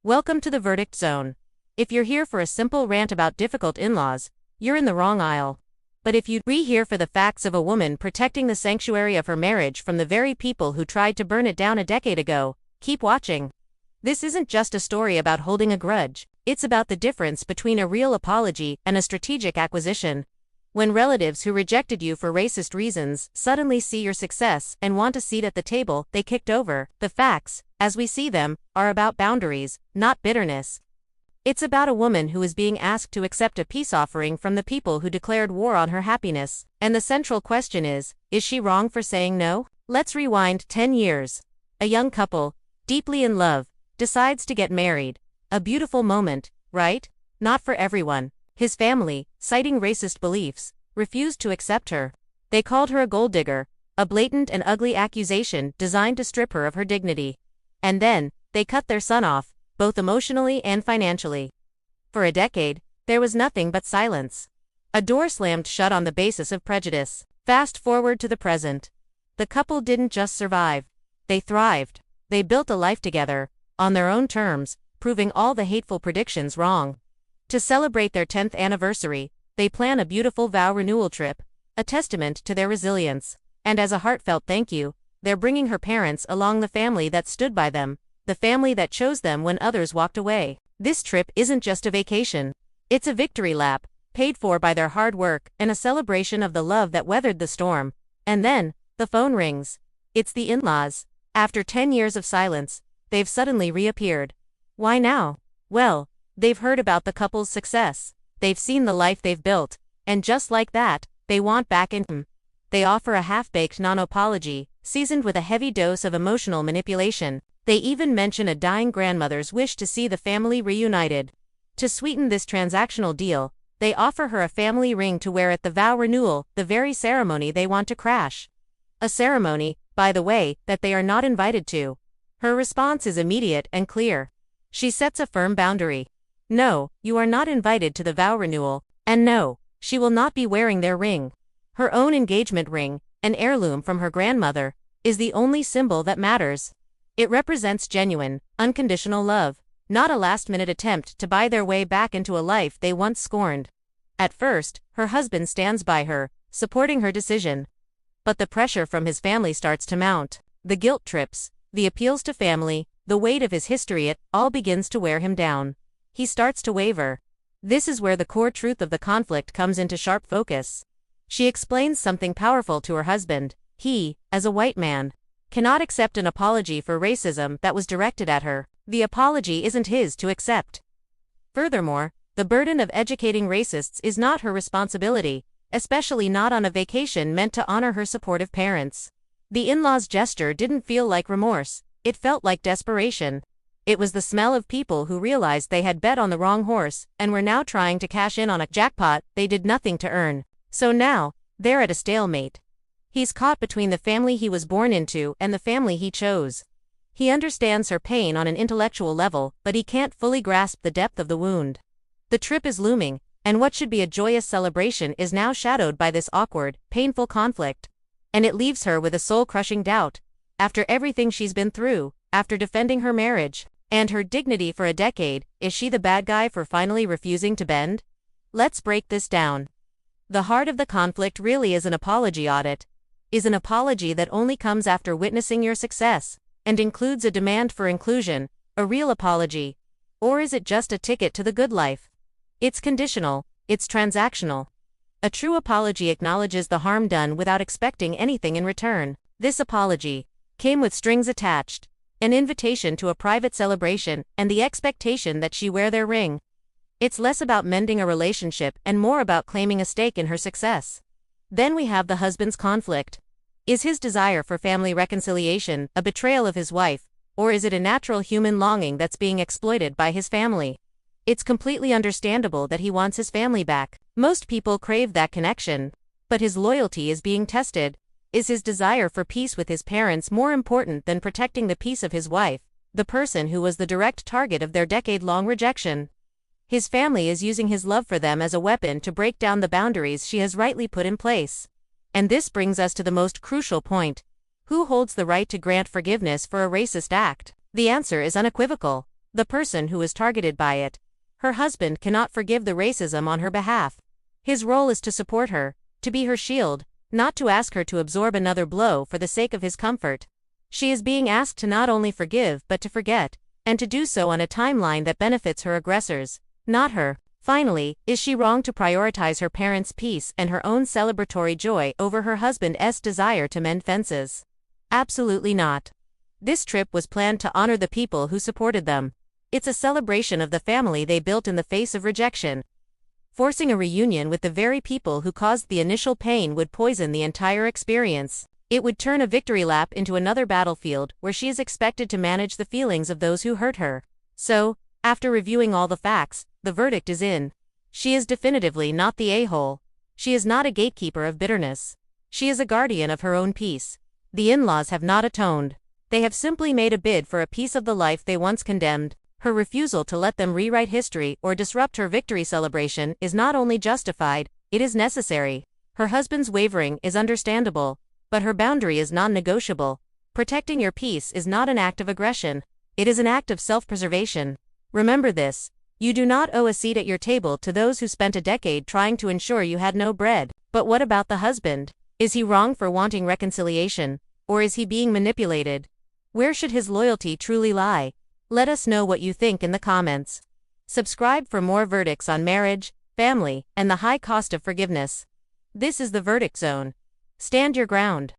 Welcome to the verdict zone. If you're here for a simple rant about difficult in-laws, you're in the wrong aisle. But if you're here for the facts of a woman protecting the sanctuary of her marriage from the very people who tried to burn it down a decade ago, keep watching. This isn't just a story about holding a grudge, it's about the difference between a real apology and a strategic acquisition. When relatives who rejected you for racist reasons suddenly see your success and want a seat at the table they kicked over, the facts, as we see them, are about boundaries, not bitterness. It's about a woman who is being asked to accept a peace offering from the people who declared war on her happiness, and the central question is she wrong for saying no? Let's rewind 10 years. A young couple, deeply in love, decides to get married. A beautiful moment, right? Not for everyone. His family, citing racist beliefs, refused to accept her. They called her a gold digger, a blatant and ugly accusation designed to strip her of her dignity. And then, they cut their son off, both emotionally and financially. For a decade, there was nothing but silence. A door slammed shut on the basis of prejudice. Fast forward to the present. The couple didn't just survive. They thrived. They built a life together, on their own terms, proving all the hateful predictions wrong. To celebrate their 10th anniversary, they plan a beautiful vow renewal trip, a testament to their resilience. And as a heartfelt thank you, they're bringing her parents along, the family that stood by them, the family that chose them when others walked away. This trip isn't just a vacation. It's a victory lap, paid for by their hard work and a celebration of the love that weathered the storm. And then, the phone rings. It's the in-laws. After 10 years of silence, they've suddenly reappeared. Why now? Well, they've heard about the couple's success. They've seen the life they've built, and just like that, they want back in. They offer a half-baked non-apology, seasoned with a heavy dose of emotional manipulation. They even mention a dying grandmother's wish to see the family reunited. To sweeten this transactional deal, they offer her a family ring to wear at the vow renewal, the very ceremony they want to crash. A ceremony, by the way, that they are not invited to. Her response is immediate and clear. She sets a firm boundary. No, you are not invited to the vow renewal, and no, she will not be wearing their ring. Her own engagement ring, an heirloom from her grandmother, is the only symbol that matters. It represents genuine, unconditional love, not a last-minute attempt to buy their way back into a life they once scorned. At first, her husband stands by her, supporting her decision. But the pressure from his family starts to mount. The guilt trips, the appeals to family, the weight of his history, it all begins to wear him down. He starts to waver. This is where the core truth of the conflict comes into sharp focus. She explains something powerful to her husband. He, as a white man, cannot accept an apology for racism that was directed at her. The apology isn't his to accept. Furthermore, the burden of educating racists is not her responsibility, especially not on a vacation meant to honor her supportive parents. The in-laws' gesture didn't feel like remorse, it felt like desperation. It was the smell of people who realized they had bet on the wrong horse and were now trying to cash in on a jackpot they did nothing to earn. So now, they're at a stalemate. He's caught between the family he was born into and the family he chose. He understands her pain on an intellectual level, but he can't fully grasp the depth of the wound. The trip is looming, and what should be a joyous celebration is now shadowed by this awkward, painful conflict. And it leaves her with a soul-crushing doubt. After everything she's been through, after defending her marriage and her dignity for a decade, is she the bad guy for finally refusing to bend? Let's break this down. The heart of the conflict really is an apology audit. Is an apology that only comes after witnessing your success, and includes a demand for inclusion, a real apology? Or is it just a ticket to the good life? It's conditional, it's transactional. A true apology acknowledges the harm done without expecting anything in return. This apology came with strings attached, an invitation to a private celebration, and the expectation that she wear their ring. It's less about mending a relationship and more about claiming a stake in her success. Then we have the husband's conflict. Is his desire for family reconciliation a betrayal of his wife, or is it a natural human longing that's being exploited by his family? It's completely understandable that he wants his family back. Most people crave that connection. But his loyalty is being tested. Is his desire for peace with his parents more important than protecting the peace of his wife, the person who was the direct target of their decade-long rejection? His family is using his love for them as a weapon to break down the boundaries she has rightly put in place. And this brings us to the most crucial point. Who holds the right to grant forgiveness for a racist act? The answer is unequivocal. the person who is targeted by it. Her husband cannot forgive the racism on her behalf. His role is to support her, to be her shield, not to ask her to absorb another blow for the sake of his comfort. She is being asked to not only forgive but to forget, and to do so on a timeline that benefits her aggressors, not her. Finally, is she wrong to prioritize her parents' peace and her own celebratory joy over her husband's desire to mend fences? Absolutely not. This trip was planned to honor the people who supported them. It's a celebration of the family they built in the face of rejection. Forcing a reunion with the very people who caused the initial pain would poison the entire experience. It would turn a victory lap into another battlefield where she is expected to manage the feelings of those who hurt her. So, after reviewing all the facts, the verdict is in. She is definitively not the a-hole. She is not a gatekeeper of bitterness. She is a guardian of her own peace. The in-laws have not atoned. They have simply made a bid for a piece of the life they once condemned. Her refusal to let them rewrite history or disrupt her victory celebration is not only justified, it is necessary. Her husband's wavering is understandable, but her boundary is non-negotiable. Protecting your peace is not an act of aggression. It is an act of self-preservation. Remember this. You do not owe a seat at your table to those who spent a decade trying to ensure you had no bread. But what about the husband? Is he wrong for wanting reconciliation, or is he being manipulated? Where should his loyalty truly lie? Let us know what you think in the comments. Subscribe for more verdicts on marriage, family, and the high cost of forgiveness. This is the Verdict Zone. Stand your ground.